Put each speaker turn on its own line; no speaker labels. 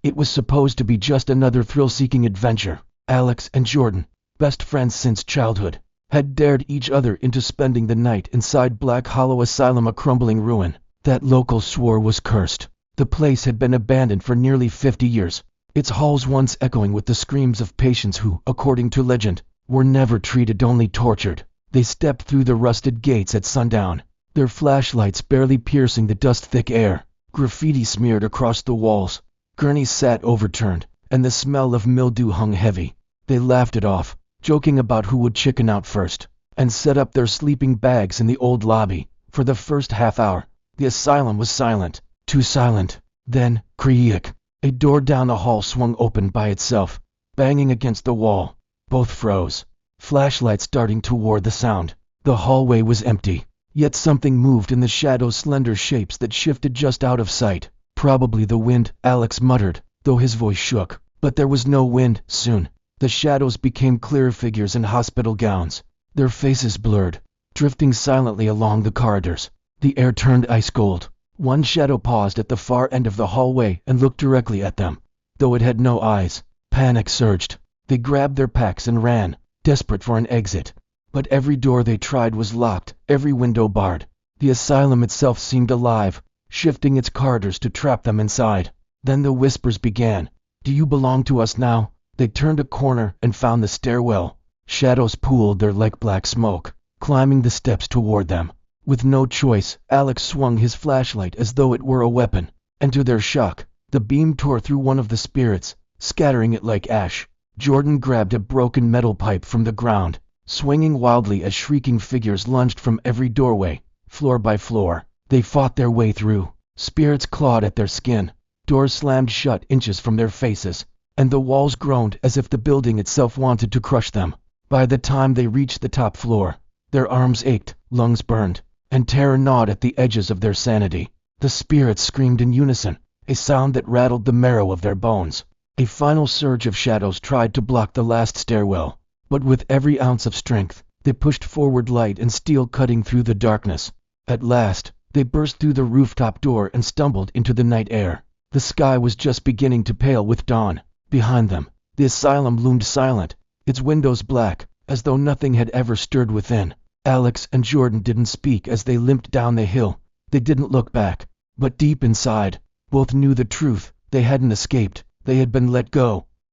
It was supposed to be just another thrill-seeking adventure. Alex and Jordan, best friends since childhood, had dared each other into spending the night inside Black Hollow Asylum, a crumbling ruin that locals swore was cursed. The place had been abandoned for nearly 50 years, its halls once echoing with the screams of patients who, according to legend, were never treated, only tortured. They stepped through the rusted gates at sundown, their flashlights barely piercing the dust-thick air. Graffiti smeared across the walls, gurneys sat overturned, and the smell of mildew hung heavy. They laughed it off, joking about who would chicken out first, and set up their sleeping bags in the old lobby. For the first half hour, the asylum was silent, too silent. Then, creak, a door down the hall swung open by itself, banging against the wall. Both froze, flashlights darting toward the sound. The hallway was empty, yet something moved in the shadows, slender shapes that shifted just out of sight. Probably the wind, Alex muttered, though his voice shook. But there was no wind. Soon, the shadows became clear figures in hospital gowns, their faces blurred, drifting silently along the corridors. The air turned ice cold. One shadow paused at the far end of the hallway and looked directly at them, though it had no eyes. Panic surged. They grabbed their packs and ran, desperate for an exit. But every door they tried was locked, every window barred. The asylum itself seemed alive, shifting its corridors to trap them inside. Then the whispers began. Do you belong to us now? They turned a corner and found the stairwell. Shadows pooled there like black smoke, climbing the steps toward them. With no choice, Alex swung his flashlight as though it were a weapon, and to their shock, the beam tore through one of the spirits, scattering it like ash. Jordan grabbed a broken metal pipe from the ground, swinging wildly as shrieking figures lunged from every doorway. Floor by floor, they fought their way through. Spirits clawed at their skin, doors slammed shut inches from their faces, and the walls groaned as if the building itself wanted to crush them. By the time they reached the top floor, their arms ached, lungs burned, and terror gnawed at the edges of their sanity. The spirits screamed in unison, a sound that rattled the marrow of their bones. A final surge of shadows tried to block the last stairwell, but with every ounce of strength, they pushed forward, light and steel cutting through the darkness. At last, they burst through the rooftop door and stumbled into the night air. The sky was just beginning to pale with dawn. Behind them, the asylum loomed silent, its windows black, as though nothing had ever stirred within. Alex and Jordan didn't speak as they limped down the hill. They didn't look back, but deep inside, both knew the truth. They hadn't escaped, they had been let go.